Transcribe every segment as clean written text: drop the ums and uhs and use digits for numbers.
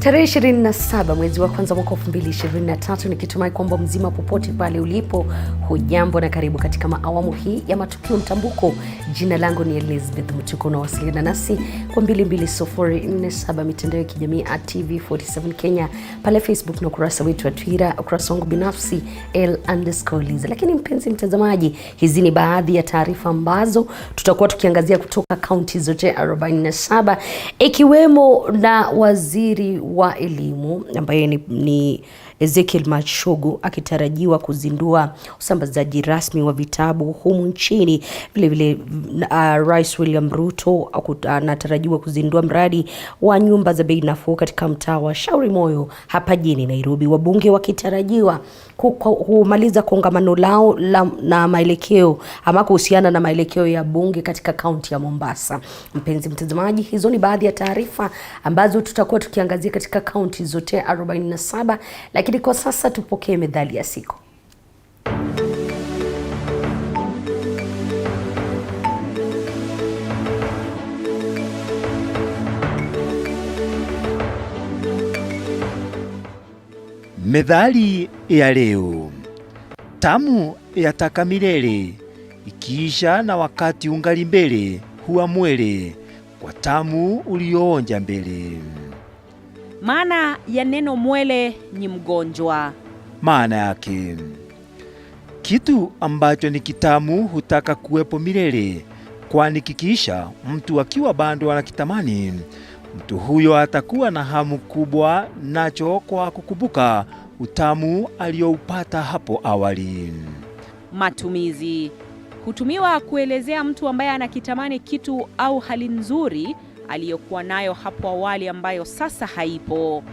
Tarehe 27 mwezi wa kwanza mwaka 2023, nikitumai kwamba mzima popote pale ulipo. Hujambo na karibu katika awamu hii ya matukio mtambuko. Jina langu ni Elizabeth Mtuko, na wasiliana nasi kwa 22047 mitandao ya kijamii @TV47 Kenya, pale Facebook na ukurasa wetu wa Twitter, ukurasa wangu binafsi L_Liza. Lakini mpenzi mtazamaji, hizi ni baadhi ya taarifa ambazo tutakuwa tukiangazia kutoka kaunti zote 47, ikiwemo na waziri wa elimu ambaye ni Ezekiel Machogu akitarajiwa kuzindua usambazaji rasmi wa vitabu humu nchini. Vile vile Rais William Ruto anatarajiwa kuzindua mradi wa nyumba za bei nafuu katika mtaa wa Shauri Moyo hapa jijini Nairobi. Wabunge wakitarajiwa kumaliza kongamano lao na maelekeo ama kuhusiana na maelekeo ya bunge katika kaunti ya Mombasa. Mpenzi mtazamaji, hizo ni baadhi ya taarifa ambazo tutakuwa tukiangazia katika kaunti zote 47, lakini kwa sasa tupokee methali ya siku. Methali ya leo: tamu yataka milele, ikiisha na wakati ungali mbele huwa mwele, kwa tamu ulioonja mbele. Maana ya neno mwele ni mgonjwa. Maana yake, kitu ambacho ni kitamu hutaka kuwepo milele, kwani kikiisha mtu akiwa bado anakitamani, mtu huyo atakuwa na hamu kubwa nacho kwa kukumbuka utamu alioupata hapo awali. Matumizi: hutumiwa kuelezea mtu ambaye anakitamani kitu au hali nzuri aliyokuwa nayo hapo awali ambayo sasa haipo.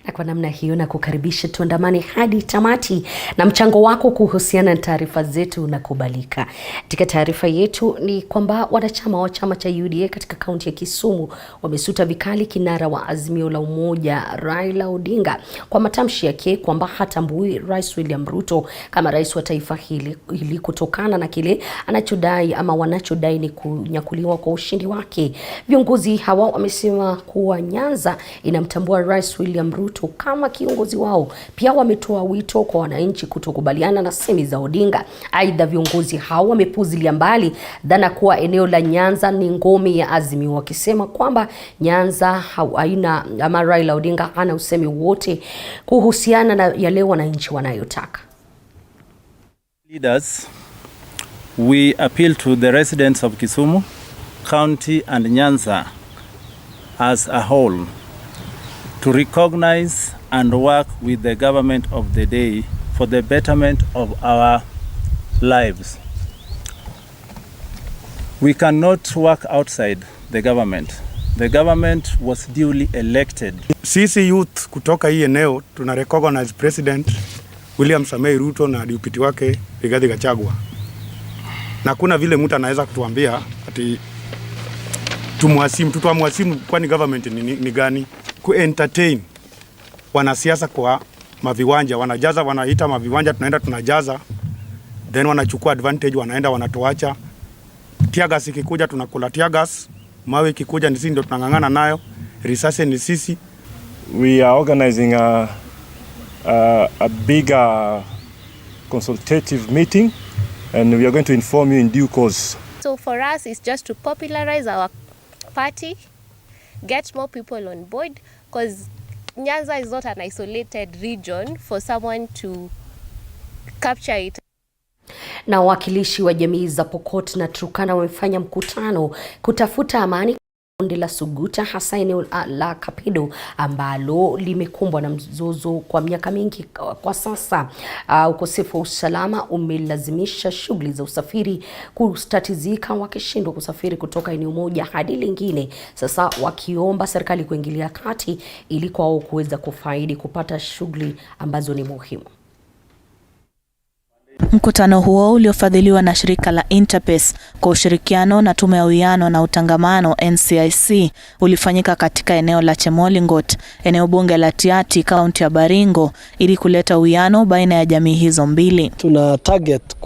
Na kwa namna hiyo na kukaribisha tuandamane hadi tamati, na mchango wako kuhusiana na taarifa zetu unakubalika. Katika taarifa yetu ni kwamba wanachama wa chama cha UDA katika kaunti ya Kisumu wamesuta vikali kinara wa Azimio la Umoja Raila Odinga kwa matamshi yake kwamba hatambui Rais William Ruto kama rais wa taifa hili kutokana na kile anachodai ama wanachodai ni kunyakuliwa kwa ushindi wake. Viongozi hawa wamesema kuwa Nyanza inamtambua Rais William Ruto kama kiongozi wao. Pia wametoa wito kwa wananchi kutokubaliana na semi za Odinga. Aidha, viongozi hao wamepuzilia mbali dhana kuwa eneo la Nyanza ni ngome ya Azimio, wakisema kwamba Nyanza haina ama Raila Odinga hana usemi wote kuhusiana na yale wananchi wanayotaka. Leaders, we appeal to the residents of Kisumu County and Nyanza as a whole to recognize and work with the government of the day for the betterment of our lives. We cannot work outside the government. The government was duly elected. Sisi youth kutoka hii eneo tuna recognize President William Samoei Ruto na deputy wake Rigathi Gachagua. Na kuna vile mtu anaweza kutuambia ati tutamwasimu kwani government ni gani? Ku-entertain wanasiasa kwa maviwanja, wanajaza, wanaita maviwanja, tunaenda tunajaza, then wanachukua advantage, wanaenda wanatuacha. Tear gas ikikuja tunakula tear gas, mawe ikikuja ni sisi ndio tunangangana nayo, risasi ni sisi. We are organizing a bigger consultative meeting, and we are going to inform you in due course. So for us it's just to popularize our party, get more people on board, because Nyanza is not an isolated region for someone to capture it. Na wakilishi wa jamii za Pokot na Turkana wamefanya mkutano kutafuta amani kundi la Suguta, hasa eneo la Kapedo ambalo limekumbwa na mzozo kwa miaka mingi kwa sasa. Ukosefu wa usalama umelazimisha shughuli za usafiri kustatizika, wakishindwa kusafiri kutoka eneo moja hadi lingine. Sasa wakiomba serikali kuingilia kati ili kwao kuweza kufaidi kupata shughuli ambazo ni muhimu. Mkutano huo uliofadhiliwa na shirika la Interpace kwa ushirikiano na tume ya uwiano na utangamano NCIC ulifanyika katika eneo la Chemolingot, eneo bunge la Tiaty, kaunti ya Baringo, ili kuleta uwiano baina ya jamii hizo mbili. Tuna target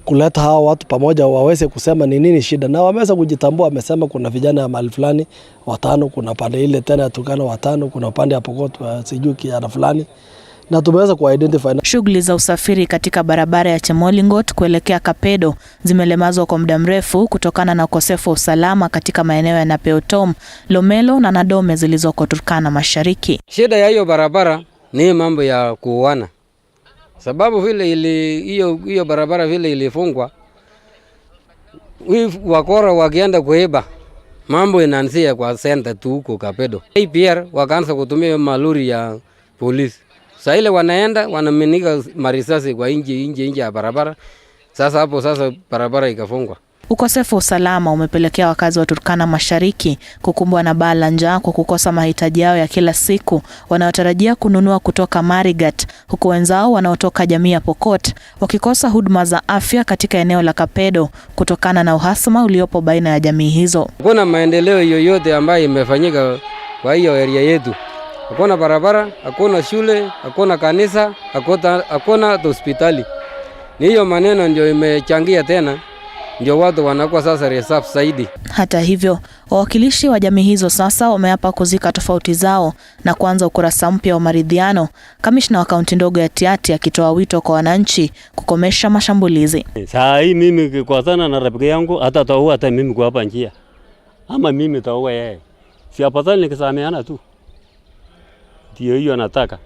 kuleta hawa watu pamoja waweze kusema ni nini shida, na wameweza kujitambua. Wamesema kuna vijana ya mahali fulani 5, kuna pande ile tena ya Turkana 5, kuna upande ya Pokot sijui kijana fulani, na tumeweza kuidentify. Shughuli za usafiri katika barabara ya Chemolingot kuelekea Kapedo zimelemazwa kwa muda mrefu kutokana na ukosefu wa usalama katika maeneo ya Napeotom, Lomelo na Nadome zilizoko Turkana Mashariki. Shida ya hiyo barabara ni mambo ya kuuana. Sababu vile hiyo barabara vile ilifungwa, wakora wakienda kuiba, mambo inaanzia kwa center tu huko Kapedo. APR wakaanza kutumia malori ya polisi. Sasa ile wanaenda wanaminika marisasi kwa nje ya barabara. Sasa hapo barabara ikafungwa. Ukosefu wa usalama umepelekea wakazi wa Turkana Mashariki kukumbwa na baa la njaa kwa kukosa mahitaji yao ya kila siku wanayotarajia kununua kutoka Marigat, huku wenzao wanaotoka jamii ya Pokot wakikosa huduma za afya katika eneo la Kapedo kutokana na uhasama uliopo baina ya jamii hizo. Hakuna maendeleo yoyote ambayo imefanyika kwa hiyo area yetu. Hakuna barabara, hakuna shule, hakuna kanisa, hakuna hospitali. Ni hiyo maneno ndio imechangia tena, ndio watu wanakuwa sasa reserve zaidi. Hata hivyo, wawakilishi wa jamii hizo sasa wameapa kuzika tofauti zao na kuanza ukurasa mpya wa maridhiano. Kamishna wa kaunti ndogo ya Tiaty akitoa wito kwa wananchi kukomesha mashambulizi. Saa hii mimi kwa sana na rafiki yangu hata mimi kwa hapa njia. Ama mimi taua yeye. Si afadhali nikisameana tu. Ndio hiyo anataka.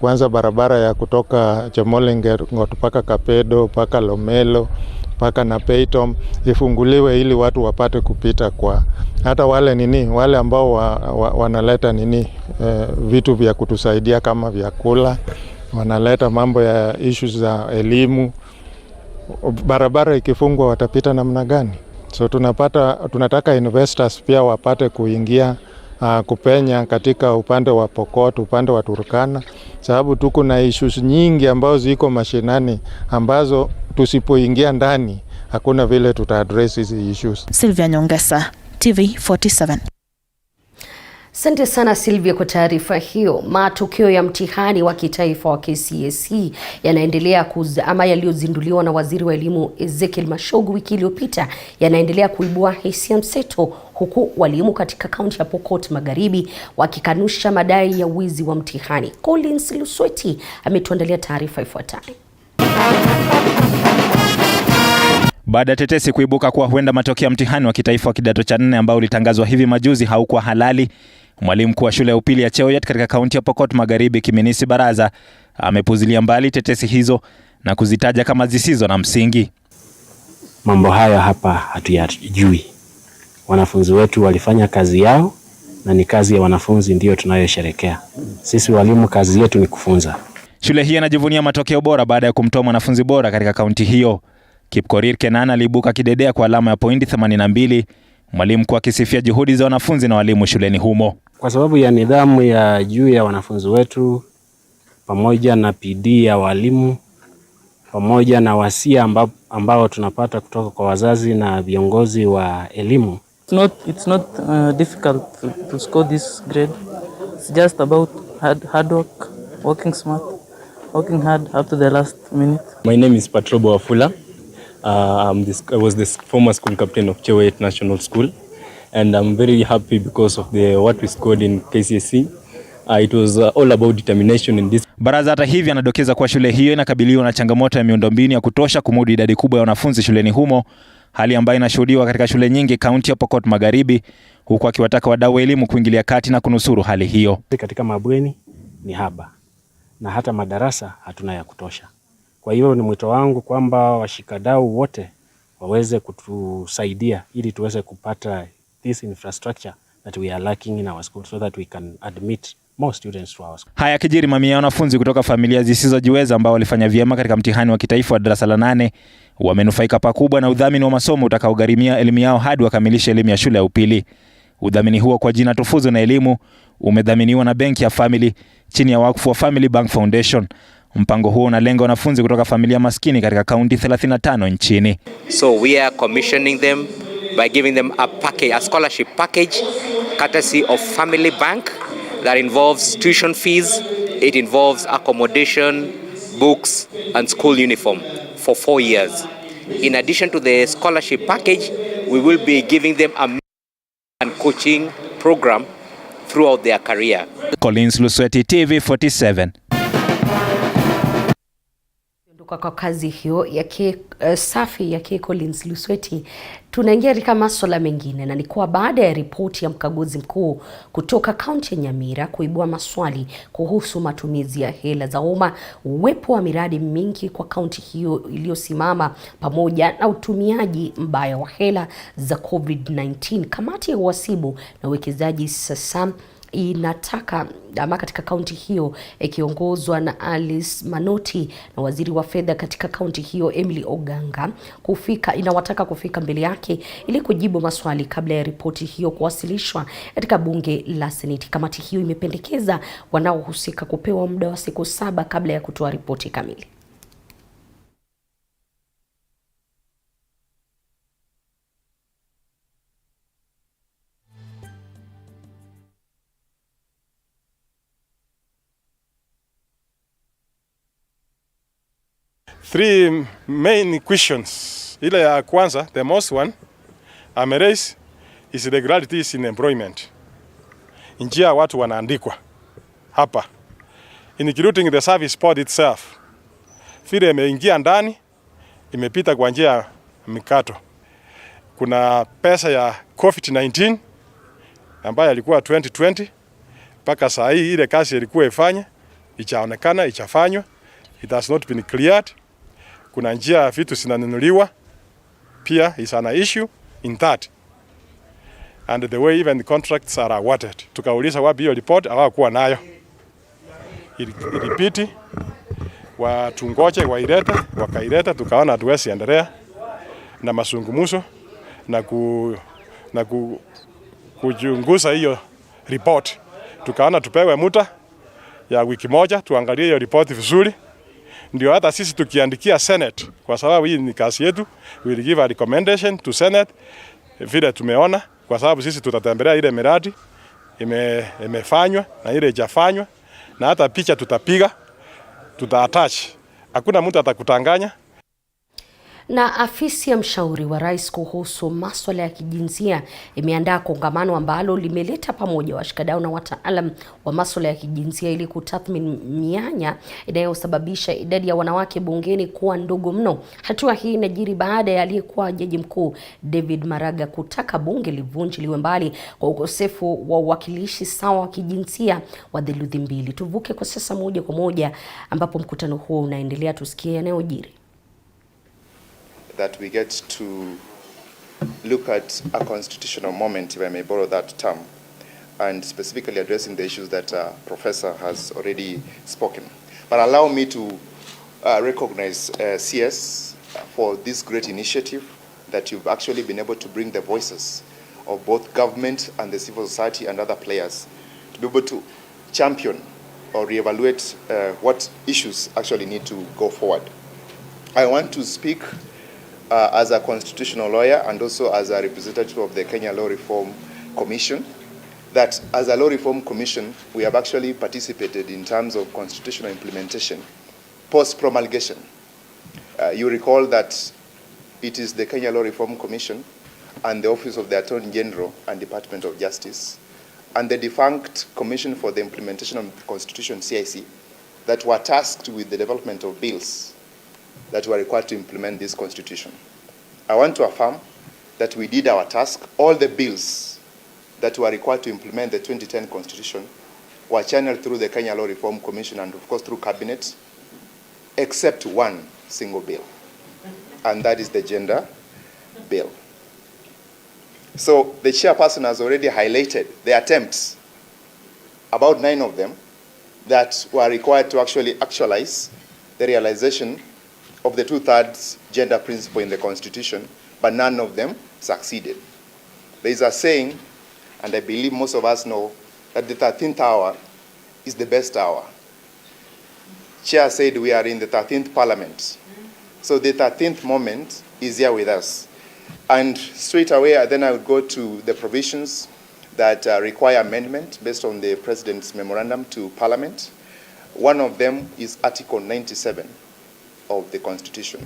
Kwanza barabara ya kutoka Chemolingot mpaka Kapedo, mpaka Lomelo, mpaka Napeotom ifunguliwe ili watu wapate kupita, kwa hata wale ambao wanaleta vitu vya kutusaidia kama vyakula, wanaleta mambo ya issues za elimu. Barabara ikifungwa watapita namna gani? So tunataka investors pia wapate kuingia kupenya katika upande wa Pokot, upande wa Turkana, sababu tuko na issues nyingi ambazo ziko mashinani ambazo tusipoingia ndani hakuna vile tutaaddress hizi issues. Sylvia Nyongesa, TV47. Asante sana Sylvia kwa taarifa hiyo. Matokeo ya mtihani wa kitaifa wa KCSE yanaendelea yaliyozinduliwa na Waziri wa Elimu Ezekiel Mashogu wiki iliyopita yanaendelea kuibua hisia mseto, huku walimu katika kaunti ya Pokot Magharibi wakikanusha madai ya wizi wa mtihani. Collins Lusweti ametuandalia taarifa ifuatayo. Baada ya tetesi kuibuka kuwa huenda matokeo ya mtihani wa kitaifa wa kidato cha 4 ambao ulitangazwa hivi majuzi haukuwa halali, mwalimu mkuu wa shule ya upili ya Cheoyat katika kaunti ya Pokot Magharibi Kiminisi Baraza amepuzilia mbali tetesi hizo na kuzitaja kama zisizo na msingi. Mambo hayo hapa hatuyajui. Wanafunzi wetu walifanya kazi yao na ni kazi ya wanafunzi ndio tunayosherekea. Sisi walimu kazi yetu ni kufunza. Shule hii inajivunia matokeo bora baada ya kumtoa mwanafunzi bora katika kaunti hiyo. Kipkorir Kenan aliibuka kidedea kwa alama ya pointi 82, mwalimu mkuu akisifia juhudi za wanafunzi na walimu shuleni humo. Kwa sababu ya nidhamu ya juu ya wanafunzi wetu, pamoja na bidii ya walimu, pamoja na wasia ambao tunapata kutoka kwa wazazi na viongozi wa elimu. It's not difficult to score this grade. It's just about hard work, working smart, working hard up to the last minute. My name is Patrobo Wafula. I was the former school captain of Cheoyat National School, and I'm very happy because of what we scored in KCSE. It was all about determination in this. Baraza hata hivi anadokeza kuwa shule hiyo inakabiliwa na changamoto ya miundombinu ya kutosha kumudu idadi kubwa ya wanafunzi shuleni humo, hali ambayo inashuhudiwa katika shule nyingi kaunti ya Pokot Magharibi, huku akiwataka wadau wa elimu kuingilia kati na kunusuru hali hiyo. Katika mabweni ni haba na hata madarasa hatuna ya kutosha. Kwa hiyo ni mwito wangu kwamba washikadau wote waweze kutusaidia ili tuweze kupata this infrastructure that we are lacking in our school so that we can admit more students to our school. Haya kijiri, mamia ya wanafunzi kutoka familia zisizojiweza ambao walifanya vyema katika mtihani wa kitaifa wa darasa la 8 wamenufaika pakubwa na udhamini wa masomo utakaogharimia elimu yao hadi wakamilisha elimu ya shule ya upili. Udhamini huo kwa jina Tufuzu na Elimu umedhaminiwa na benki ya Family chini ya wakfu wa Family Bank Foundation. Mpango huo unalenga wanafunzi kutoka familia maskini katika kaunti 35 nchini. So we are commissioning them by giving them a scholarship package courtesy of Family Bank that involves tuition fees, it involves accommodation, books and school uniform for 4 years. In addition to the scholarship package, we will be giving them a and coaching program throughout their career. Collins Lusweti, TV47. Kwa kazi hiyo ya safi ya Collins Lusweti, tunaingia katika masuala mengine, na ni kwa baada ya ripoti ya mkaguzi mkuu kutoka kaunti ya Nyamira kuibua maswali kuhusu matumizi ya hela za umma, uwepo wa miradi mingi kwa kaunti hiyo iliyosimama, pamoja na utumiaji mbaya wa hela za COVID-19. Kamati ya uhasibu na uwekezaji sasa inataka katika kaunti hiyo ikiongozwa na Alice Manoti na waziri wa fedha katika kaunti hiyo Emily Oganga inawataka kufika mbele yake ili kujibu maswali kabla ya ripoti hiyo kuwasilishwa katika bunge la Seneti. Kamati hiyo imependekeza wanaohusika kupewa muda wa siku 7 kabla ya kutoa ripoti kamili. Three main questions. Ile ya kwanza, the most one, raise is irregularities in employment. Njia watu wanaandikwa hapa, including the service board itself. Vile imeingia ndani, imepita kwa njia ya mikato. Kuna pesa ya COVID-19 ambayo ilikuwa 2020 mpaka saa hii ile kazi ilikuwa ifanye, ichaonekana, ichafanywa. It has not been cleared. Kuna njia vitu zinanunuliwa pia is an issue in that, and the way even the contracts are awarded. Tukauliza wapi hiyo report, hawakuwa nayo. Ilipiti watungoje wailete, wakaileta, tukaona hatuwezi endelea na mazungumzo na kuchunguza hiyo report. Tukaona tupewe muda ya wiki moja tuangalie hiyo report vizuri, ndio hata sisi tukiandikia Senate, kwa sababu hii ni kazi yetu, we will give a recommendation to Senate vile tumeona, kwa sababu sisi tutatembelea ile miradi imefanywa na ile haijafanywa, na hata picha tutapiga, tutaattach. Hakuna mtu atakutanganya. Na afisi ya mshauri wa rais kuhusu masuala ya kijinsia imeandaa kongamano ambalo limeleta pamoja washikadau na wataalam wa masuala ya kijinsia ili kutathmini mianya inayosababisha idadi ya wanawake bungeni kuwa ndogo mno. Hatua hii inajiri baada ya aliyekuwa jaji mkuu David Maraga kutaka bunge livunjiliwe mbali kwa ukosefu wa uwakilishi sawa wa kijinsia wa theluthi 2. Tuvuke kwa sasa moja kwa moja ambapo mkutano huo unaendelea, tusikie yanayojiri. That we get to look at a constitutional moment, if I may borrow that term, and specifically addressing the issues that Professor has already spoken. But allow me to recognize CS for this great initiative that you've actually been able to bring the voices of both government and the civil society and other players to be able to champion or reevaluate what issues actually need to go forward. I want to speak as a constitutional lawyer and also as a representative of the Kenya Law Reform Commission, that as a Law Reform Commission, we have actually participated in terms of constitutional implementation post-promulgation. You recall that it is the Kenya Law Reform Commission and the Office of the Attorney General and Department of Justice and the defunct Commission for the Implementation of the Constitution, CIC, that were tasked with the development of bills that were required to implement this constitution. I want to affirm that we did our task. All the bills that were required to implement the 2010 constitution were channeled through the Kenya Law Reform Commission and of course through cabinet, except one single bill, and that is the gender bill. So the chairperson has already highlighted the attempts, about 9 of them, that were required to actually actualize the realization of the 2/3 gender principle in the Constitution, but none of them succeeded. There is a saying, and I believe most of us know, that the 13th hour is the best hour. Chair said we are in the 13th parliament. So the 13th moment is here with us. And straight away, then I would go to the provisions that require amendment based on the President's memorandum to Parliament. One of them is Article 97 of the Constitution.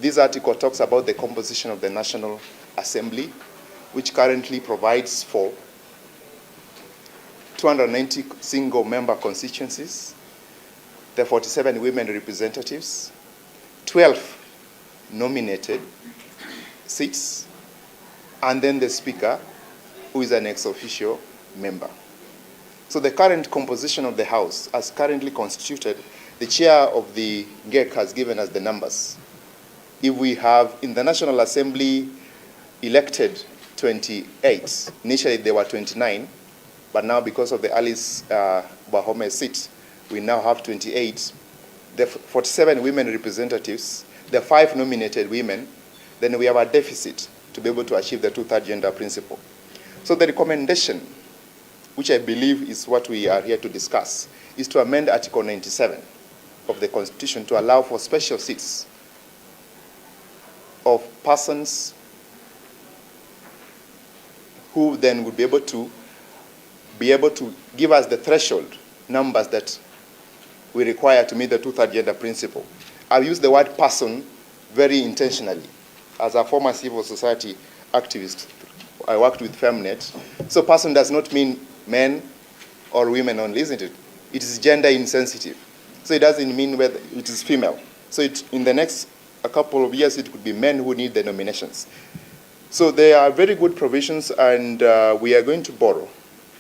This article talks about the composition of the National Assembly, which currently provides for 290 single-member constituencies, the 47 women representatives, 12 nominated seats, and then the Speaker, who is an ex-officio member. So the current composition of the House, as currently constituted, the chair of the GEC has given us the numbers. If we have in the National Assembly elected 28, initially there were 29, but now because of the Alice Bahome seat, we now have 28. The 47 women representatives, the 5 nominated women, then we have a deficit to be able to achieve the 2/3 gender principle. So the recommendation, which I believe is what we are here to discuss, is to amend Article 97 of the Constitution to allow for special seats of persons who then would be able to give us the threshold numbers that we require to meet the 2/3 gender principle. I've used the word person very intentionally. As a former civil society activist, I worked with Femnet. So person does not mean men or women only, isn't it? It is gender insensitive. So it doesn't mean whether it is female. So in the next a couple of years, it could be men who need the nominations. So there are very good provisions, and we are going to borrow,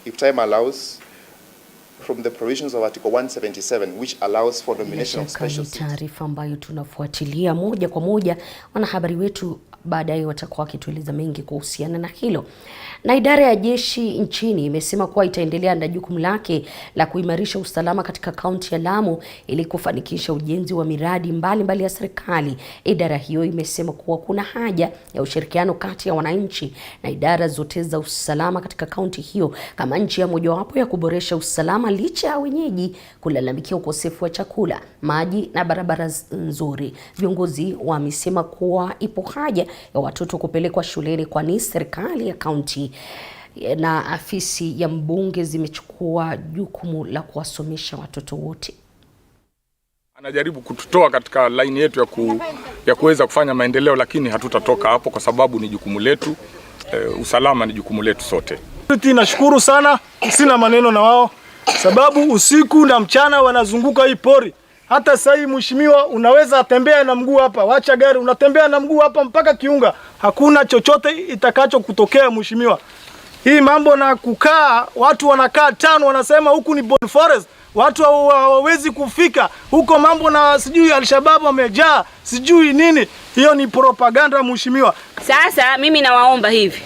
if time allows, from the provisions of Article 177, which allows for nomination of special seats. Taarifa ambayo tunafuatilia moja kwa moja, wanahabari wetu baadaye watakuwa wakitueleza mengi kuhusiana na hilo. Na idara ya jeshi nchini imesema kuwa itaendelea na jukumu lake la kuimarisha usalama katika kaunti ya Lamu ili kufanikisha ujenzi wa miradi mbalimbali ya serikali. Idara hiyo imesema kuwa kuna haja ya ushirikiano kati ya wananchi na idara zote za usalama katika kaunti hiyo kama njia mojawapo ya kuboresha usalama, licha ya wenyeji kulalamikia ukosefu wa chakula, maji na barabara nzuri. Viongozi wamesema kuwa ipo haja ya watoto kupelekwa shuleni, kwani serikali ya kaunti na afisi ya mbunge zimechukua jukumu la kuwasomesha watoto wote. Anajaribu kututoa katika line yetu ya kuweza kufanya maendeleo, lakini hatutatoka hapo kwa sababu ni jukumu letu. Usalama ni jukumu letu sote. Nashukuru sana, sina maneno na wao sababu usiku na mchana wanazunguka hii pori. Hata sasa mheshimiwa, unaweza tembea na mguu hapa, wacha gari, unatembea na mguu hapa mpaka Kiunga. Hakuna chochote itakacho kutokea mheshimiwa. Hii mambo na kukaa, watu wanakaa tano wanasema huku ni Bon Forest. Watu hawawezi kufika huko, mambo na sijui Al-Shabaab wamejaa, sijui nini. Hiyo ni propaganda mheshimiwa. Sasa mimi nawaomba hivi.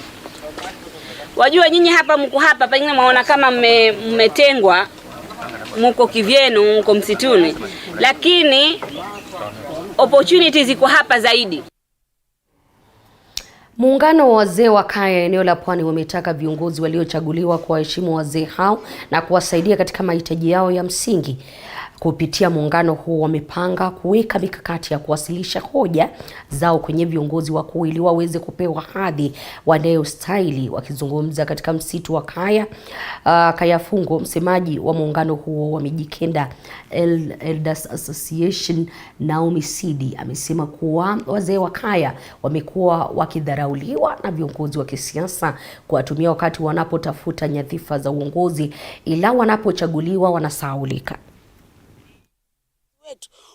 Wajua nyinyi hapa mko hapa, pengine mwaona kama mmetengwa, mko kivyenu, mko msituni, lakini opportunities ziko hapa zaidi. Muungano wa wazee wa kaya eneo la Pwani wametaka viongozi waliochaguliwa kuwaheshimu wazee hao na kuwasaidia katika mahitaji yao ya msingi. Kupitia muungano huo wamepanga kuweka mikakati ya kuwasilisha hoja zao kwenye viongozi wakuu ili waweze kupewa hadhi wanayostahili. Wakizungumza katika msitu wa Kaya Fungo, msemaji wa muungano huo wa Mijikenda Elders Association Naomi Sidi amesema kuwa wazee wa kaya wamekuwa wakidharauliwa na viongozi wa kisiasa kuwatumia wakati wanapotafuta nyadhifa za uongozi, ila wanapochaguliwa wanasahaulika.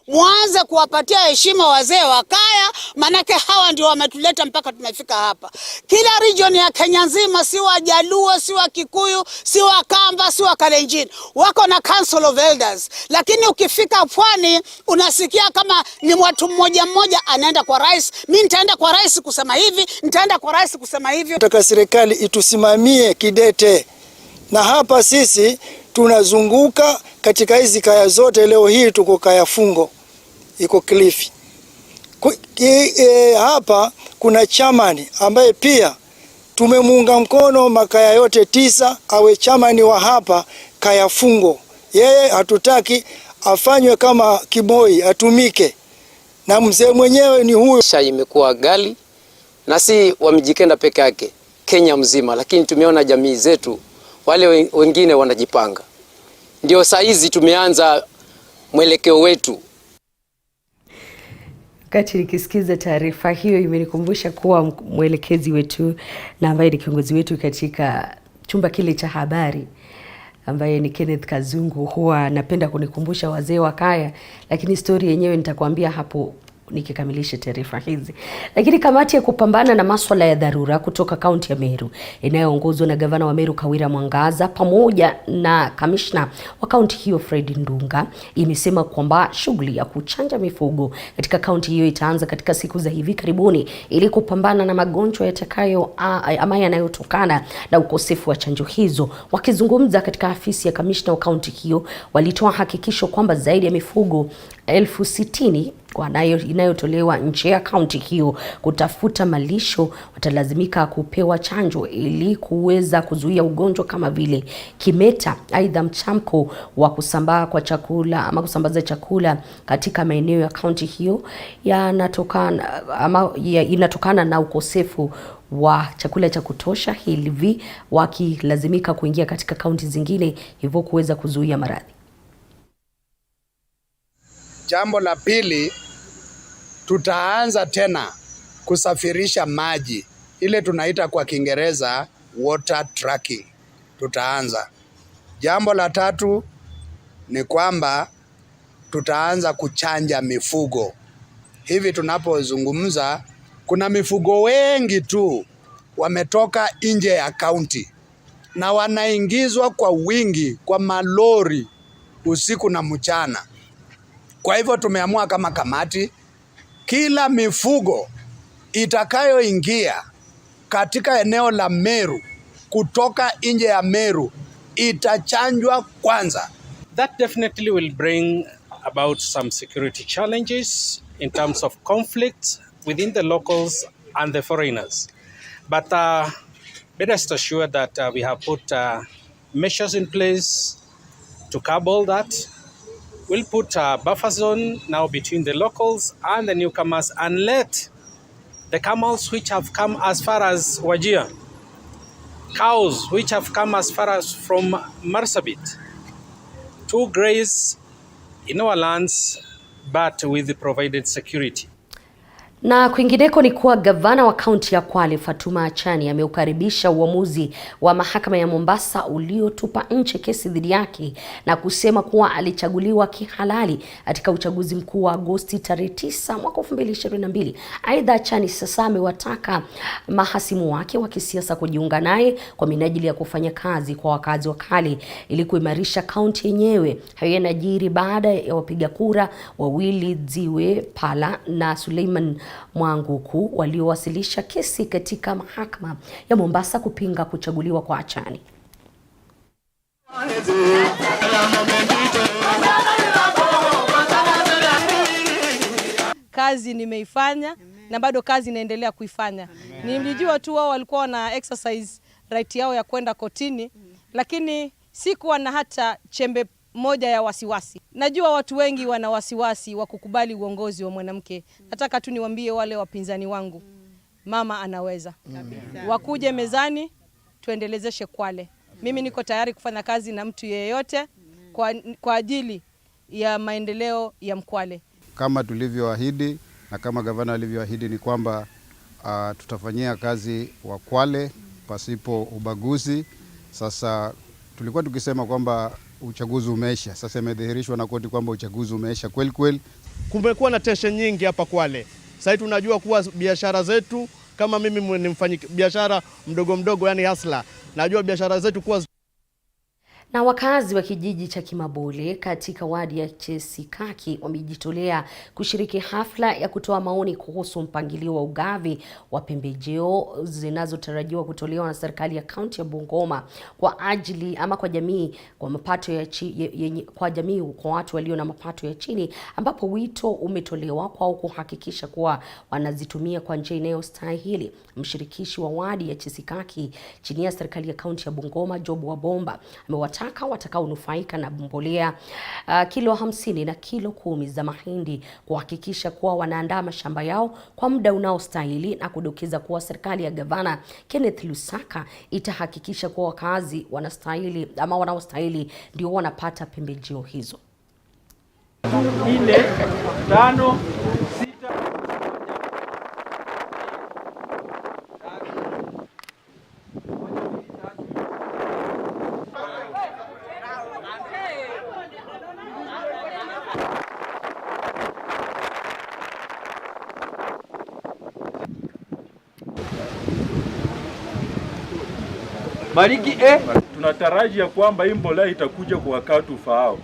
Mwanze kuwapatia heshima wazee wa kaya, manake hawa ndio wametuleta mpaka tumefika hapa. Kila region ya Kenya nzima, si wa Jaluo, si wa Kikuyu, si wa Kamba, si wa Kalenjin, wako na Council of Elders. Lakini ukifika Pwani unasikia kama ni watu mmoja mmoja anaenda kwa rais. Mimi nitaenda kwa rais kusema hivi, nitaenda kwa rais kusema hivyo. Nataka serikali itusimamie kidete. Na hapa sisi tunazunguka katika hizi kaya zote. Leo hii tuko Kaya Fungo, iko Cliff. Hapa kuna chamani ambaye pia tumemuunga mkono makaya yote 9 awe chamani wa hapa Kaya Fungo. Yeye hatutaki afanywe kama kiboi, atumike. Na mzee mwenyewe ni huyo. Maisha imekuwa gali, na si wa Mijikenda peke yake, Kenya mzima, lakini tumeona jamii zetu wale wengine wanajipanga. Ndio saa hizi tumeanza mwelekeo wetu. Wakati nikisikiza taarifa hiyo imenikumbusha kuwa mwelekezi wetu na ambaye ni kiongozi wetu katika chumba kile cha habari ambaye ni Kenneth Kazungu huwa napenda kunikumbusha wazee wa kaya, lakini story yenyewe nitakwambia hapo nikikamilisha taarifa hizi. Lakini kamati ya kupambana na masuala ya dharura kutoka kaunti ya Meru inayoongozwa na gavana wa Meru Kawira Mwangaza pamoja na kamishna wa kaunti hiyo Fred Ndunga imesema kwamba shughuli ya kuchanja mifugo katika kaunti hiyo itaanza katika siku za hivi karibuni ili kupambana na magonjwa yanayotokana na ukosefu wa chanjo hizo. Wakizungumza katika afisi ya kamishna wa kaunti hiyo, walitoa hakikisho kwamba zaidi ya mifugo 60,000 inayotolewa nje ya kaunti hiyo kutafuta malisho watalazimika kupewa chanjo ili kuweza kuzuia ugonjwa kama vile kimeta. Aidha, mchamko wa kusambaa kwa chakula ama kusambaza chakula katika maeneo ya kaunti hiyo inatokana na ukosefu wa chakula cha kutosha, hivi wakilazimika kuingia katika kaunti zingine hivyo kuweza kuzuia maradhi. Jambo la pili, tutaanza tena kusafirisha maji, ile tunaita kwa Kiingereza water tracking. Tutaanza. Jambo la tatu ni kwamba tutaanza kuchanja mifugo. Hivi tunapozungumza kuna mifugo wengi tu wametoka nje ya kaunti na wanaingizwa kwa wingi kwa malori usiku na mchana. Kwa hivyo tumeamua kama kamati, kila mifugo itakayoingia katika eneo la Meru kutoka nje ya Meru itachanjwa kwanza. That definitely will bring about some security challenges in terms of conflict within the locals and the foreigners. But let us assure that we have put measures in place to curb all that. We'll put a buffer zone now between the locals and the newcomers and let the camels which have come as far as Wajir, cows which have come as far as from Marsabit, to graze in our lands but with the provided security. Na kwingineko ni kuwa gavana wa kaunti ya Kwale Fatuma Achani ameukaribisha uamuzi wa mahakama ya Mombasa uliotupa nje kesi dhidi yake na kusema kuwa alichaguliwa kihalali katika uchaguzi mkuu wa Agosti tarehe 9 mwaka 2022. Aidha, Achani sasa amewataka mahasimu wake wa kisiasa kujiunga naye kwa minajili ya kufanya kazi kwa wakazi wa Kwale ili kuimarisha kaunti yenyewe. Hayo yanajiri baada ya wapiga kura wawili Ziwe Pala na Suleiman Mwanguku waliowasilisha kesi katika mahakama ya Mombasa kupinga kuchaguliwa kwa Achani. Kazi nimeifanya na bado kazi naendelea kuifanya. Nilijua tu wao walikuwa na exercise right yao ya kwenda kotini, lakini sikuwa na hata chembe moja ya wasiwasi. Najua watu wengi wana wasiwasi wa kukubali uongozi wa mwanamke. Nataka tu niwaambie wale wapinzani wangu, mama anaweza. Wakuje mezani tuendelezeshe Kwale. Mimi niko tayari kufanya kazi na mtu yeyote kwa ajili ya maendeleo ya Mkwale. Kama tulivyoahidi na kama gavana alivyoahidi ni kwamba tutafanyia kazi wa Kwale pasipo ubaguzi. Sasa tulikuwa tukisema kwamba uchaguzi umeisha. Sasa imedhihirishwa na koti kwamba uchaguzi umeisha kweli kweli. Kumekuwa na tension nyingi hapa Kwale. Sasa tunajua kuwa biashara zetu, kama mimi ni mfanyabiashara mdogo yani hustler, najua biashara zetu kuwa. Na wakazi wa kijiji cha Kimabole katika wadi ya Chesikaki wamejitolea kushiriki hafla ya kutoa maoni kuhusu mpangilio wa ugavi wa pembejeo zinazotarajiwa kutolewa na serikali ya kaunti ya Bungoma kwa ajili ama kwa jamii kwa mapato ya kwa jamii kwa watu walio na mapato ya chini, ambapo wito umetolewa kwa kuhakikisha kuwa wanazitumia kwa njia inayostahili. Mshirikishi wa wadi ya Chesikaki chini ya serikali ya kaunti ya Bungoma, Job Wabomba, amewataka watakaonufaika na mbolea kilo 50 na kilo 10 za mahindi kuhakikisha kuwa wanaandaa mashamba yao kwa muda unaostahili, na kudokeza kuwa serikali ya gavana Kenneth Lusaka itahakikisha kuwa wakazi wanastahili ama wanaostahili ndio wanapata pembejeo hizo. 4, 5, 6 Bariki Tunataraji ya kwamba hii mbolea itakuja kwa wakati ufaao.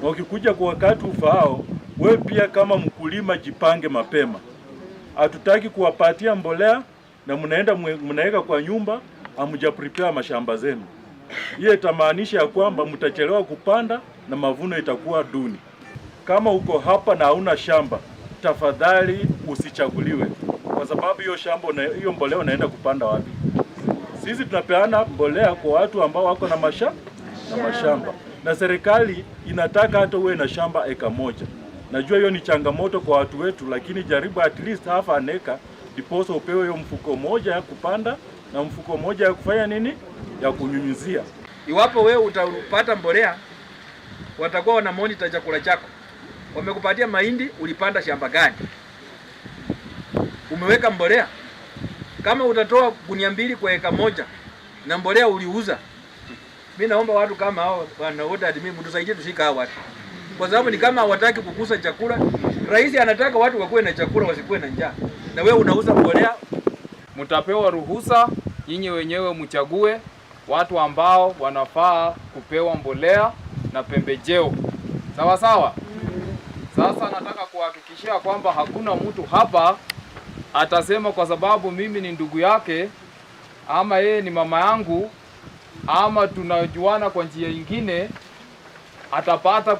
Na ukikuja kwa wakati ufaao, wewe pia kama mkulima jipange mapema. Hatutaki kuwapatia mbolea na mnaeka kwa nyumba, hamuja prepare mashamba zenu. Hiyo itamaanisha ya kwamba mtachelewa kupanda na mavuno itakuwa duni. Kama uko hapa na hauna shamba, tafadhali usichaguliwe. Kwa sababu hiyo mbolea unaenda kupanda wapi? Sisi tunapeana mbolea kwa watu ambao wako na mashamba. Na serikali inataka hata uwe na shamba eka moja. Najua hiyo ni changamoto kwa watu wetu, lakini jaribu at least half an acre diposa upewe hiyo mfuko moja ya kupanda na mfuko moja ya kufanya nini? Ya kunyunyuzia. Iwapo wewe utapata mbolea, watakuwa wana monitor chakula chako. Wamekupatia mahindi, ulipanda shamba gani? Umeweka mbolea? Kama utatoa gunia 2 kwa eka moja na mbolea uliuza, mimi naomba watu kama hao wanaoda admin mtusaidie tushika hao watu. Kwa sababu ni kama hawataki kukusa chakula. Rais anataka watu wakuwe na chakula wasikuwe na njaa. Na wewe unauza mbolea. Mtapewa ruhusa, nyinyi wenyewe mchague watu ambao wanafaa kupewa mbolea na pembejeo. Sawa sawa? Sasa nataka kuhakikishia kwamba hakuna mtu hapa atasema kwa sababu mimi ni ndugu yake ama yeye ni mama yangu ama tunajuana kwa njia nyingine atapata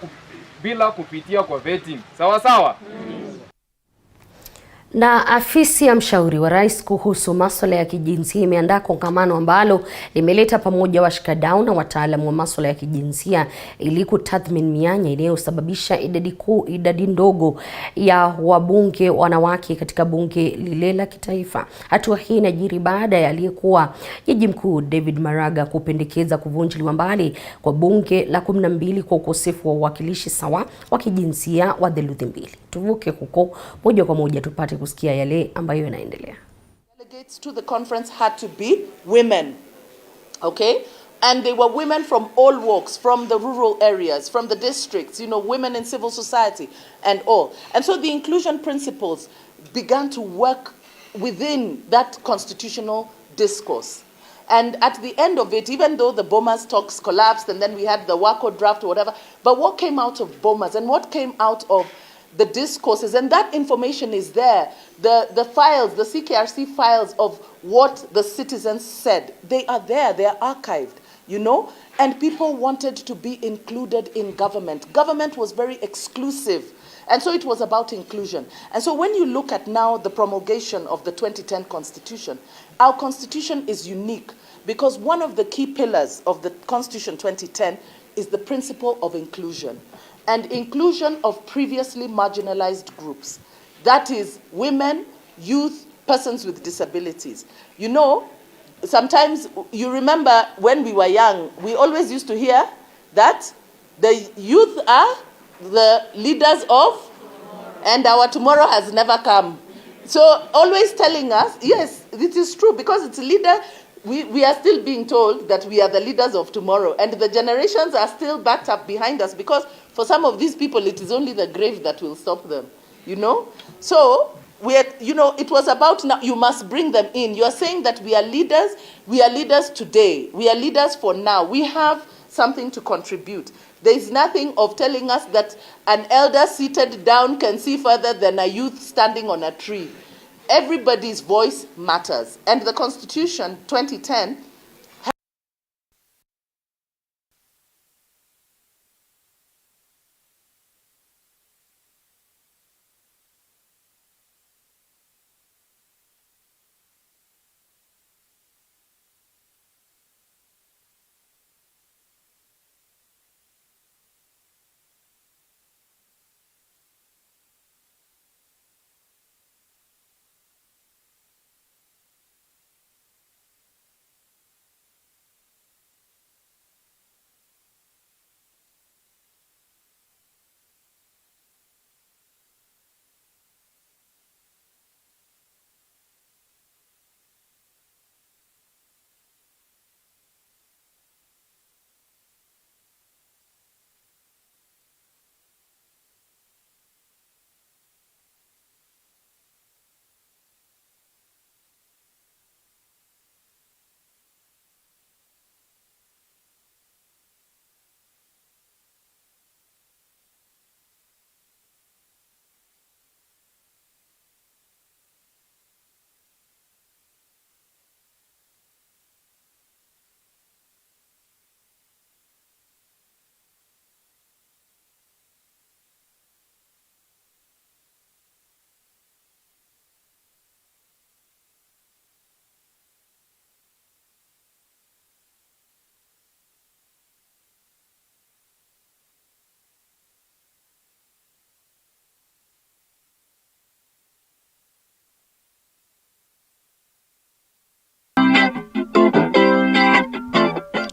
bila kupitia kwa vetting. Sawa sawa? Na afisi ya mshauri wa rais kuhusu masuala ya kijinsia imeandaa kongamano ambalo limeleta pamoja washikadau na wataalamu wa masuala ya kijinsia ili kutathmini mianya inayosababisha idadi ndogo ya wabunge wanawake katika bunge lile la kitaifa. Hatua hii inajiri baada ya aliyekuwa jaji mkuu David Maraga kupendekeza kuvunjiliwa mbali kwa bunge la 12 kwa ukosefu wa uwakilishi sawa wa kijinsia wa theluthi 2. Tuvuke huko moja kwa moja tupate kusikia yale ambayo yanaendelea. Delegates to the conference had to be women. Okay? And they were women from all walks, from the rural areas, from the districts, women in civil society and all. And so the inclusion principles began to work within that constitutional discourse. And at the end of it, even though the Bomas talks collapsed and then we had the WACO draft or whatever, but what came out of Bomas and what came out of the discourses, and that information is there. The files, the CKRC files of what the citizens said, they are there, they are archived, and people wanted to be included in government. Government was very exclusive, and so it was about inclusion. And so when you look at now the promulgation of the 2010 Constitution, our Constitution is unique because one of the key pillars of the Constitution 2010 is the principle of inclusion. And inclusion of previously marginalized groups. That is women, youth, persons with disabilities. Sometimes you remember when we were young, we always used to hear that the youth are the leaders of, and our tomorrow has never come. So always telling us, yes, it is true because it's a leader. We are still being told that we are the leaders of tomorrow, and the generations are still backed up behind us because for some of these people, it is only the grave that will stop them, So, it was about now, you must bring them in. You are saying that we are leaders today. We are leaders for now. We have something to contribute. There is nothing of telling us that an elder seated down can see further than a youth standing on a tree. Everybody's voice matters. And the Constitution 2010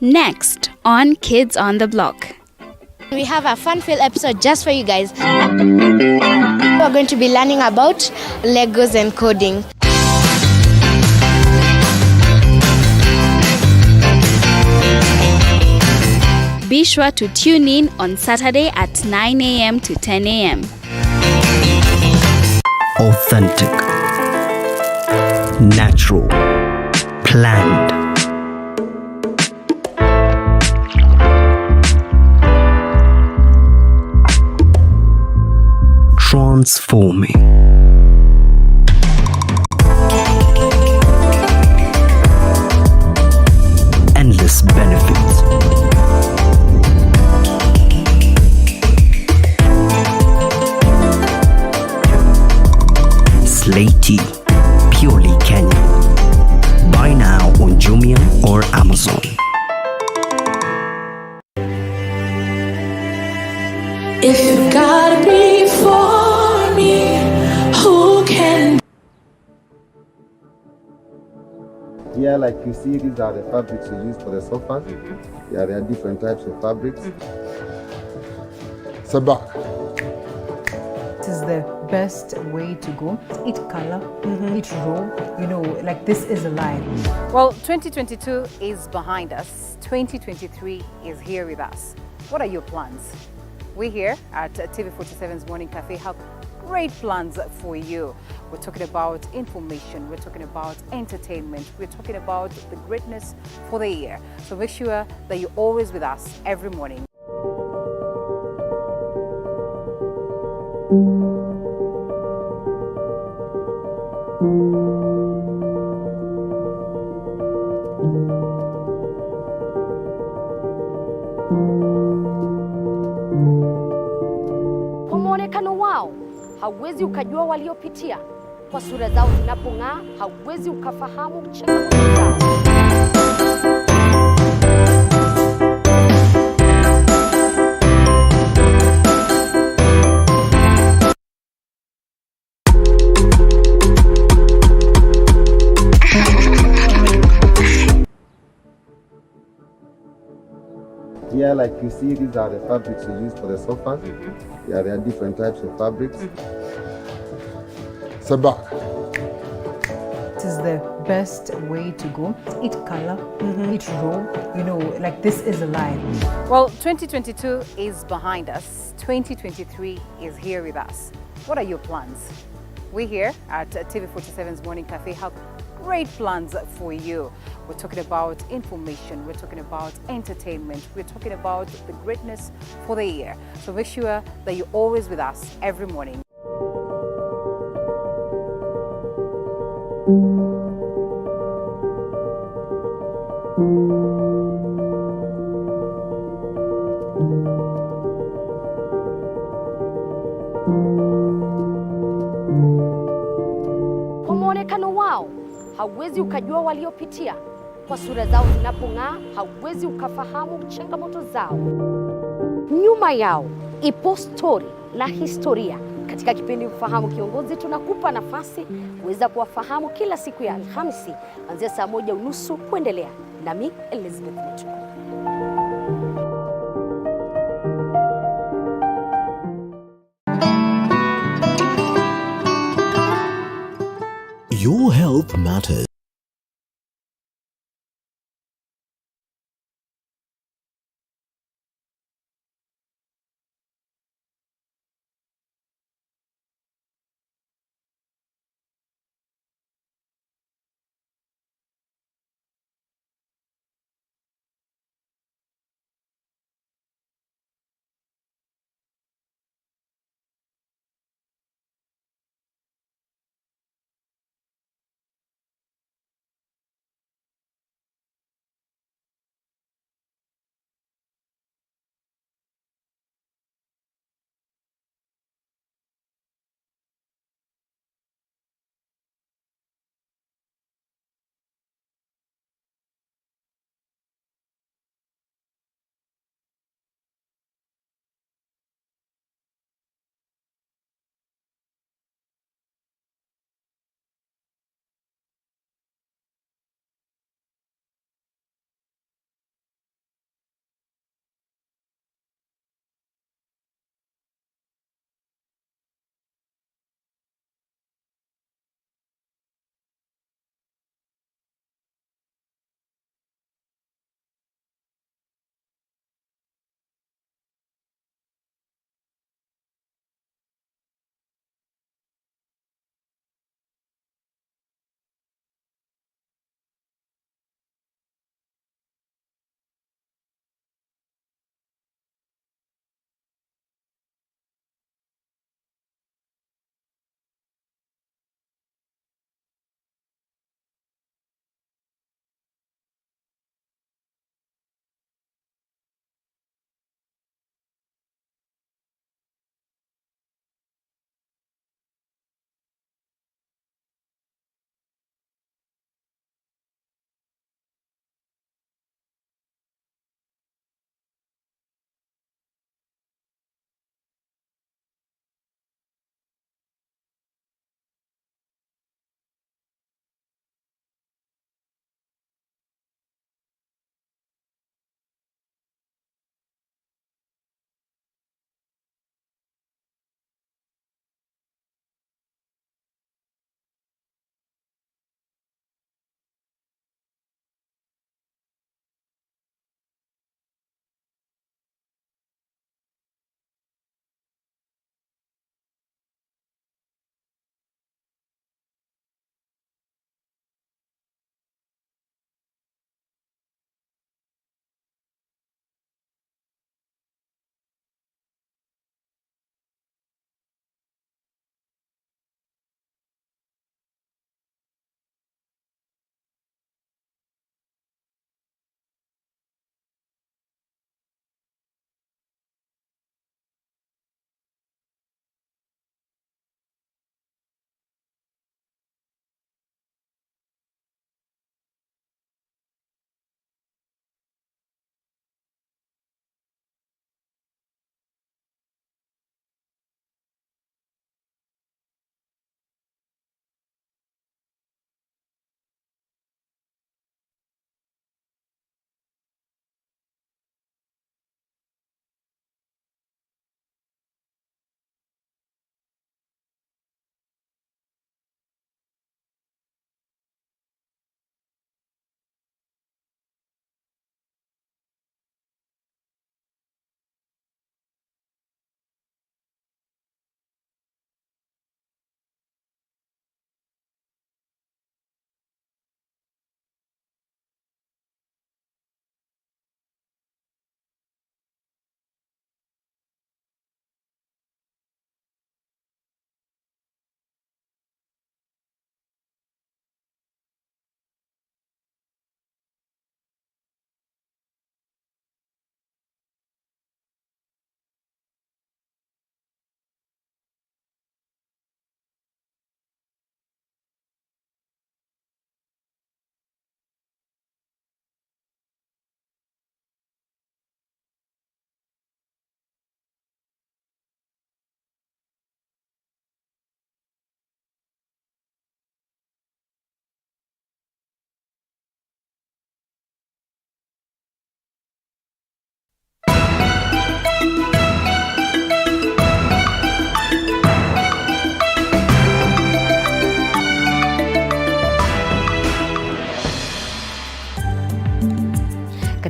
Next on Kids on the Block. We have a fun-filled episode just for you guys. We're going to be learning about Legos and coding. Be sure to tune in on Saturday at 9 a.m. to 10 a.m. Authentic, natural, planned. Transforming. Endless benefits. Slaty, purely Kenyan. Buy now on Jumia or Amazon. If you gotta be for me, who can? Yeah, like you see, these are the fabrics we use for the sofas. Yeah, there are different types of fabrics. Sabak. This is the best way to go. Eat color, eat raw, like this is alive. Well, 2022 is behind us. 2023 is here with us. What are your plans? We here at TV47's Morning Cafe have great plans for you. We're talking about information, we're talking about entertainment, we're talking about the greatness for the year. So make sure that you're always with us every morning. Kwa muonekano wao hauwezi ukajua waliopitia, kwa sura zao zinapong'aa hauwezi ukafahamu changamoto zao. Yeah, like you see, these are the fabrics we use for the sofas. Yeah, there are different types of fabrics. Sabak. This is the best way to go. Eat color, eat raw, like this is alive. Well, 2022 is behind us. 2023 is here with us. What are your plans? We here at TV47's Morning Cafe have great plans for you. We're talking about information, we're talking about entertainment, we're talking about the greatness for the year. So make sure that you're always with us every morning. Kwa muonekano wao hauwezi ukajua waliopitia, kwa sura zao zinapong'aa hauwezi ukafahamu changamoto zao. Nyuma yao ipo stori na historia. Katika kipindi Mfahamu Kiongozi tunakupa nafasi kuweza kuwafahamu kila siku ya Alhamisi kuanzia saa 1:30 kuendelea. Nami Elizabeth Mutuku. Your health matters.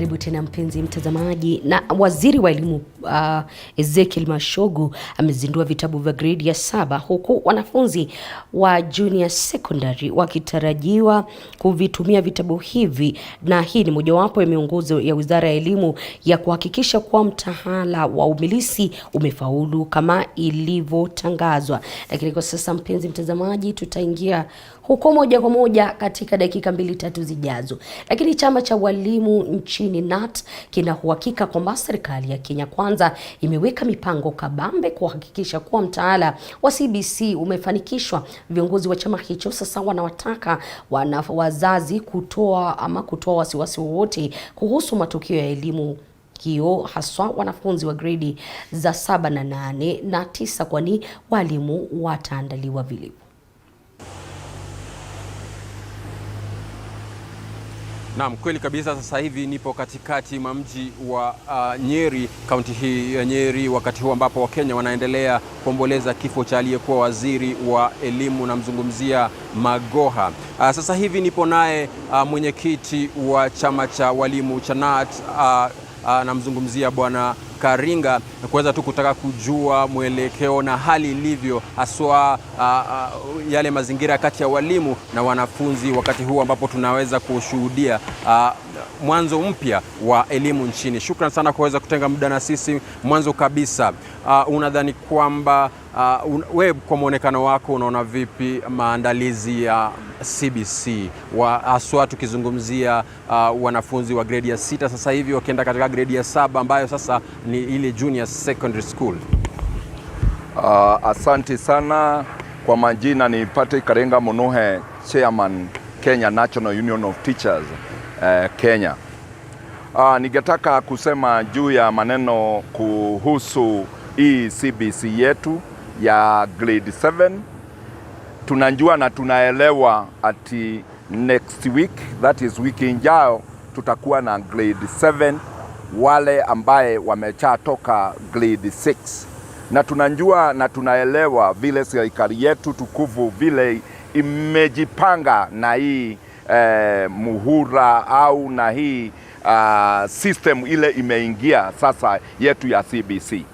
Karibu tena mpenzi mtazamaji. Na waziri wa elimu Ezekiel Mashogu amezindua vitabu vya grade ya 7 huku wanafunzi wa junior secondary wakitarajiwa kuvitumia vitabu hivi, na hii ni mojawapo ya miongozo ya Wizara ya Elimu ya kuhakikisha kuwa mtaala wa umilisi umefaulu kama ilivyotangazwa. Lakini kwa sasa mpenzi mtazamaji, tutaingia huko moja kwa moja katika dakika 2-3 zijazo. Lakini chama cha walimu nchini NAT kina uhakika kwamba serikali ya Kenya Kwanza imeweka mipango kabambe kuhakikisha kuwa mtaala wa CBC umefanikishwa. Viongozi wa chama hicho sasa wanawataka wazazi kutoa wasiwasi wowote kuhusu matokeo ya elimu hiyo, haswa wanafunzi wa gredi za 7 na 8 na 9, kwani walimu wataandaliwa vilivyo. Naam, kweli kabisa. Sasa hivi nipo katikati mwa mji wa Nyeri, kaunti hii ya Nyeri, wakati huu ambapo Wakenya wanaendelea kuomboleza kifo cha aliyekuwa waziri wa elimu, namzungumzia Magoha. Sasa hivi nipo naye mwenyekiti wa chama cha walimu cha NAT, namzungumzia Bwana Karinga, kuweza tu kutaka kujua mwelekeo na hali ilivyo, haswa yale mazingira kati ya walimu na wanafunzi, wakati huu ambapo tunaweza kushuhudia mwanzo mpya wa elimu nchini. Shukran sana kwa kuweza kutenga muda na sisi. Mwanzo kabisa, unadhani kwamba wewe kwa muonekano wako unaona vipi maandalizi ya CBC, haswa tukizungumzia wanafunzi wa grade ya 6 sasa hivi wakienda katika grade ya 7 ambayo sasa ni ile junior secondary school? Asante sana. Kwa majina ni Patrick Karenga Monohe, Chairman Kenya National Union of Teachers Kenya. Ningetaka kusema juu ya maneno kuhusu hii CBC yetu ya grade 7. Tunajua na tunaelewa ati next week, that is wiki ijayo, tutakuwa na grade 7 wale ambaye wameshatoka grade 6. Na tunajua na tunaelewa vile serikali yetu tukufu vile imejipanga na hii muhura au na hii system ile imeingia sasa yetu ya CBC.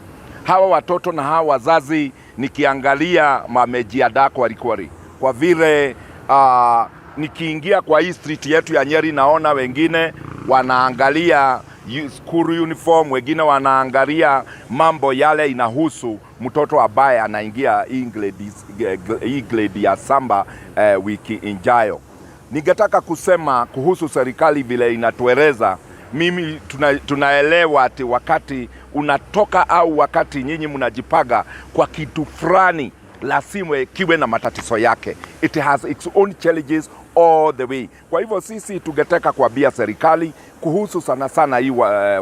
Hawa watoto na hawa wazazi nikiangalia wamejiandaa kweli, kwa vile nikiingia kwa hii street yetu ya Nyeri naona wengine wanaangalia school uniform, wengine wanaangalia mambo yale inahusu mtoto ambaye anaingia hii grade ya 7 wiki ijayo. Ningetaka kusema kuhusu serikali vile inatueleza, mimi tunaelewa ati wakati unatoka au wakati nyinyi mnajipaga kwa kitu fulani, lazima kiwe na matatizo yake. It has its own challenges all the way. Kwa hivyo sisi tungetaka kuambia serikali kuhusu sana hii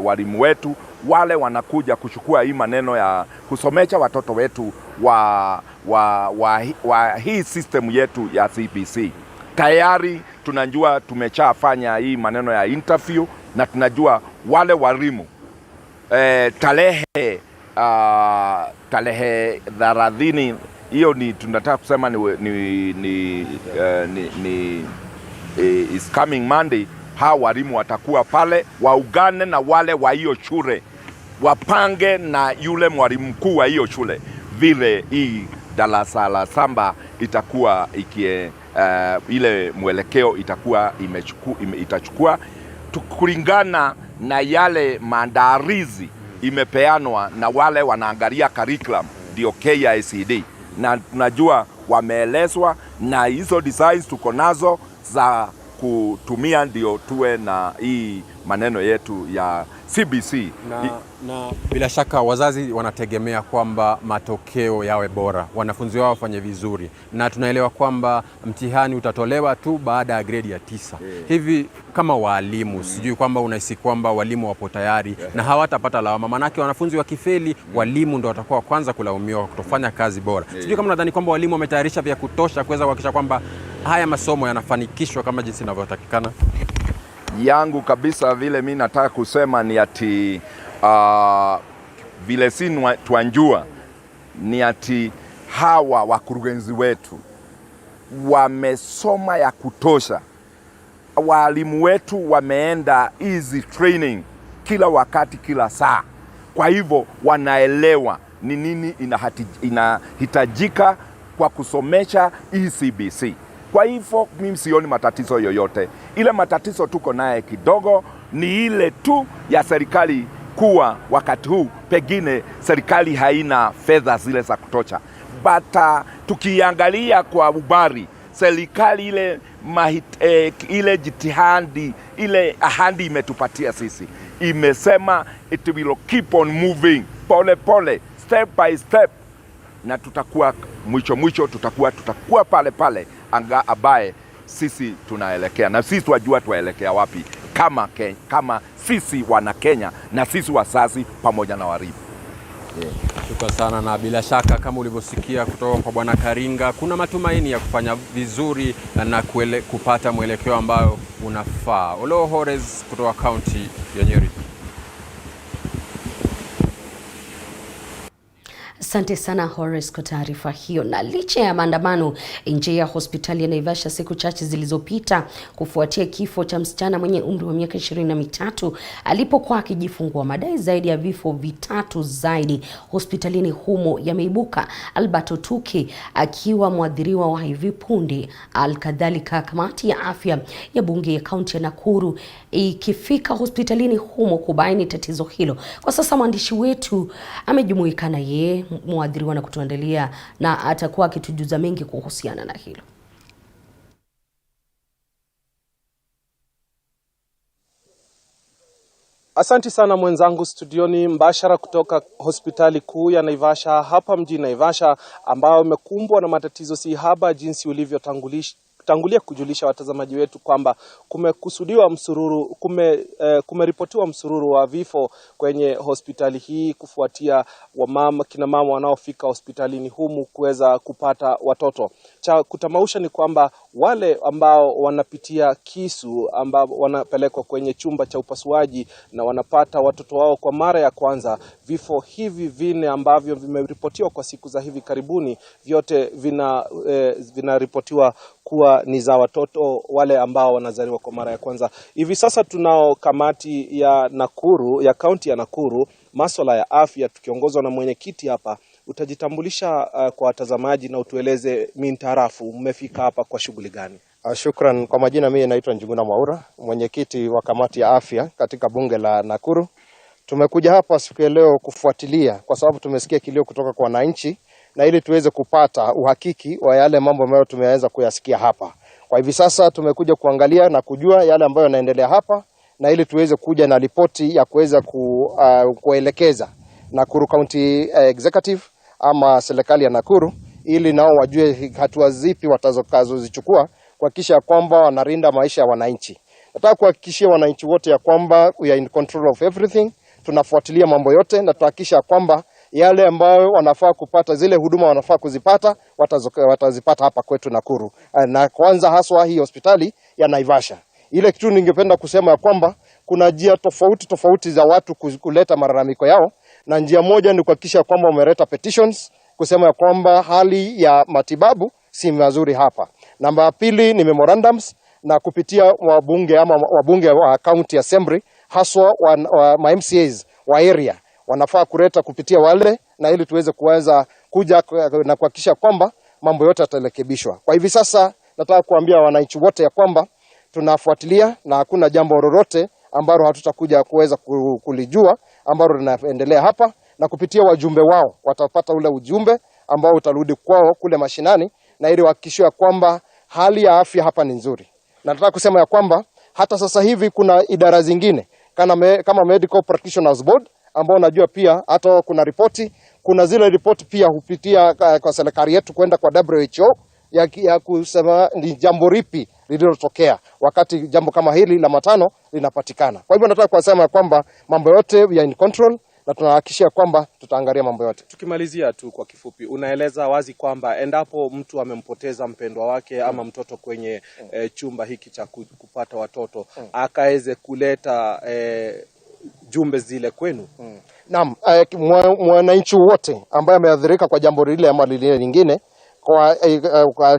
walimu wetu wale wanakuja kuchukua hii maneno ya kusomesha watoto wetu wa hii system yetu ya CBC. Tayari tunajua tumeshafanya hii maneno ya interview na tunajua wale walimu tarehe 30, hiyo ni tunataka kusema is coming Monday. Hawa walimu watakuwa pale, waungane na wale wa hiyo shule, wapange na yule mwalimu mkuu wa hiyo shule vile hii darasa la 7 itakuwa ile mwelekeo itakuwa itachukua kulingana na yale maandalizi imepeanwa na wale wanaangalia curriculum ndio KICD, na tunajua wameelezwa na hizo designs tuko nazo za kutumia ndio tuwe na hii maneno yetu ya CBC. Na bila shaka wazazi wanategemea kwamba matokeo yawe bora, wanafunzi wao wafanye vizuri, na tunaelewa kwamba mtihani utatolewa tu baada ya grade ya 9. Hivi kama walimu, sijui kwamba unahisi kwamba walimu wapo tayari na hawatapata lawama, manake wanafunzi wakifeli walimu ndio watakuwa kwanza kulaumiwa kutofanya kazi bora. Sijui kama nadhani kwamba walimu wametayarisha vya kutosha kuweza kuhakikisha kwamba haya masomo yanafanikishwa kama jinsi inavyotakikana. Yangu kabisa vile mimi nataka kusema ni ati vile si tuanjua ni ati hawa wakurugenzi wetu wamesoma ya kutosha walimu wetu wameenda easy training kila wakati, kila saa. Kwa hivyo wanaelewa ni nini inahitajika kwa kusomesha ECBC. Kwa hivyo mimi sioni matatizo yoyote. Ile matatizo tuko naye kidogo ni ile tu ya serikali kuwa wakati huu pengine serikali haina fedha zile za kutosha. But tukiangalia kwa ubari, serikali ile jitihadi, ile ahadi imetupatia sisi, imesema it will keep on moving pole pole, step by step, na tutakuwa mwisho tutakuwa pale ambaye sisi tunaelekea, na sisi tunajua tuelekea wapi kama sisi wana Kenya na sisi wazazi pamoja na walimu. Shukrani sana, na bila shaka kama ulivyosikia kutoka kwa Bwana Karinga, kuna matumaini ya kufanya vizuri na kupata mwelekeo ambao unafaa. Olo Hores kutoka kaunti ya Nyeri. Asante sana Horace kwa taarifa hiyo. Na licha ya maandamano nje ya hospitali ya Naivasha siku chache zilizopita kufuatia kifo cha msichana mwenye umri wa miaka 23 alipokuwa akijifungua, madai zaidi ya vifo vitatu zaidi hospitalini humo yameibuka. Albert Otuki akiwa mwadhiriwa wa hivi punde, alkadhalika kamati ya afya ya bunge ya kaunti ya Nakuru ikifika hospitalini humo kubaini tatizo hilo. Kwa sasa mwandishi wetu amejumuika na yeye mwadhiriwa na kutuandalia, na atakuwa akitujuza mengi kuhusiana na hilo. Asante sana mwenzangu studioni, mbashara kutoka hospitali kuu ya Naivasha hapa mjini Naivasha, ambao umekumbwa na matatizo si haba, jinsi ulivyotangulia kujulisha watazamaji wetu kwamba kumeripotiwa msururu wa vifo kwenye hospitali hii kufuatia kina mama wanaofika hospitalini humu kuweza kupata watoto. Cha kutamausha ni kwamba wale ambao wanapitia kisu, ambao wanapelekwa kwenye chumba cha upasuaji na wanapata watoto wao kwa mara ya kwanza, vifo hivi vine ambavyo vimeripotiwa kwa siku za hivi karibuni, vyote vinaripotiwa kuwa ni za watoto wale ambao wanazaliwa kwa mara ya kwanza. Hivi sasa tunao kamati ya Nakuru, ya kaunti ya Nakuru, masuala ya afya, tukiongozwa na mwenyekiti hapa. Utajitambulisha kwa watazamaji na utueleze mintarafu mmefika hapa kwa shughuli gani? Shukran. Kwa majina mimi naitwa Ungana Mwaura, mwenyekiti wa kamati ya afya katika bunge la Nakuru. Tumekuja hapa siku ya leo kufuatilia kwa sababu tumesikia kilio kutoka kwa wananchi, na ili tuweze kupata uhakiki wa yale mambo ambayo tumeweza kuyasikia hapa. Kwa hivi sasa tumekuja kuangalia na kujua yale ambayo yanaendelea hapa, na ili tuweze kuja na ripoti ya kuweza kuelekeza Nakuru County Executive ama serikali ya Nakuru, ili nao wajue hatua zipi watakazozichukua kuhakikisha kwamba wanalinda maisha ya wananchi. Nataka kuhakikishia wananchi wote ya kwamba we are in control of everything. Tunafuatilia mambo yote na tuhakikisha kwamba yale ambayo wanafaa kupata, zile huduma wanafaa kuzipata, watazipata hapa kwetu Nakuru. Na kwanza haswa hii hospitali ya Naivasha. Ile kitu ningependa kusema ya kwamba kuna njia tofauti za watu kuleta malalamiko yao, na njia moja ni kuhakikisha kwamba wameleta petitions kusema ya kwamba hali ya matibabu si mazuri hapa. Namba pili ni memorandums, na kupitia wabunge wa county assembly, haswa wa MCAs wa area wanafaa kuleta kupitia wale, na ili tuweze kuanza kuja na kuhakikisha kwamba mambo yote yatarekebishwa. Kwa hivi sasa nataka kuambia wananchi wote ya kwamba tunafuatilia na hakuna jambo lolote ambalo hatutakuja kuweza kulijua ambalo linaendelea hapa, na kupitia wajumbe wao watapata ule ujumbe ambao utarudi kwao kule mashinani, na ili wahakikishwe kwamba hali ya afya hapa ni nzuri. Na nataka kusema ya kwamba hata sasa hivi kuna idara zingine kama Medical Practitioners Board ambao najua pia hata kuna zile ripoti pia hupitia kwa serikali yetu kwenda kwa WHO ya kusema ni jambo ripi lililotokea wakati jambo kama hili la matano linapatikana. Kwa hivyo nataka kusema kwamba mambo yote we are in control, na tunahakikisha kwamba tutaangalia mambo yote. Tukimalizia tu kwa kifupi, unaeleza wazi kwamba endapo mtu amempoteza mpendwa wake ama mtoto kwenye chumba hiki cha kupata watoto, akaweze kuleta jumbe zile kwenu. Naam, mwananchi wote ambaye ameathirika kwa jambo lile ama lile lingine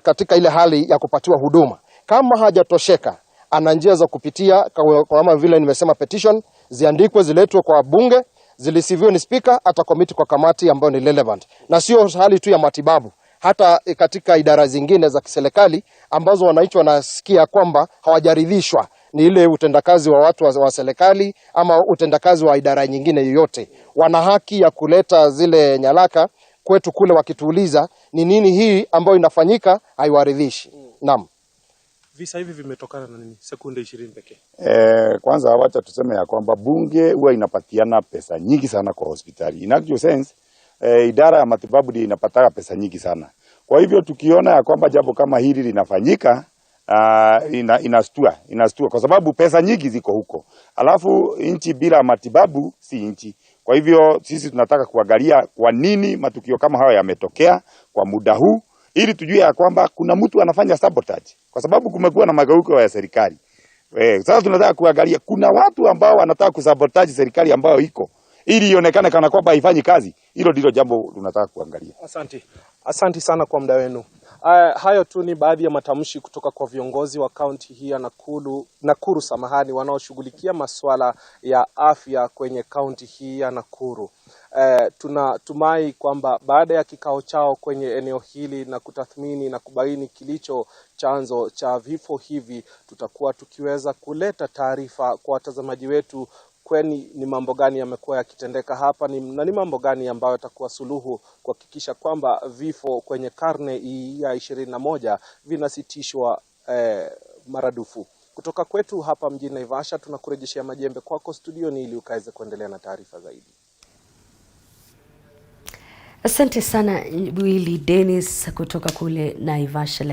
katika ile hali ya kupatiwa huduma, kama hajatosheka ana njia za kupitia, kama vile nimesema petition, ziandikwe ziletwe kwa bunge, zilisiviwe ni speaker, atakomiti kwa kamati ambayo ni relevant. Na sio hali tu ya matibabu, hata katika idara zingine za kiserikali ambazo wananchi wanasikia kwamba hawajaridhishwa ni ile utendakazi wa watu wa serikali ama utendakazi wa idara nyingine yoyote, wana haki ya kuleta zile nyaraka kwetu kule wakituuliza ni nini hii ambayo inafanyika haiwaridhishi. Naam. Visa hivi vimetokana na nini? Sekunde 20 pekee. Kwanza wacha tuseme ya kwamba bunge huwa inapatiana pesa nyingi sana kwa hospitali. In actual sense, idara ya matibabu ndio inapata pesa nyingi sana. Kwa hivyo tukiona ya kwamba jambo kama hili linafanyika, inastua kwa sababu pesa nyingi ziko huko. Alafu nchi bila matibabu si nchi. Kwa hivyo sisi tunataka kuangalia kwa nini matukio kama haya yametokea kwa muda huu, ili tujue ya kwamba kuna mtu anafanya sabotage, kwa sababu kumekuwa na mageuko ya serikali. Sasa tunataka kuangalia kuna watu ambao wanataka kusabotage serikali ambayo iko, ili ionekane kana kwamba haifanyi kazi. Hilo ndilo jambo tunataka kuangalia. Asante sana kwa muda wenu. Hayo tu ni baadhi ya matamshi kutoka kwa viongozi wa kaunti hii ya Nakuru samahani, wanaoshughulikia masuala ya afya kwenye kaunti hii ya Nakuru. Tunatumai kwamba baada ya kikao chao kwenye eneo hili na kutathmini na kubaini kilicho chanzo cha vifo hivi, tutakuwa tukiweza kuleta taarifa kwa watazamaji wetu kwani ni mambo gani yamekuwa yakitendeka hapa na ni mambo gani ambayo yatakuwa suluhu kuhakikisha kwamba vifo kwenye karne ya 21 vinasitishwa maradufu. Kutoka kwetu hapa mjini Naivasha tunakurejeshea majembe kwako studioni ili ukaweze kuendelea na taarifa zaidi. Asante sana Willy Dennis kutoka kule Naivasha.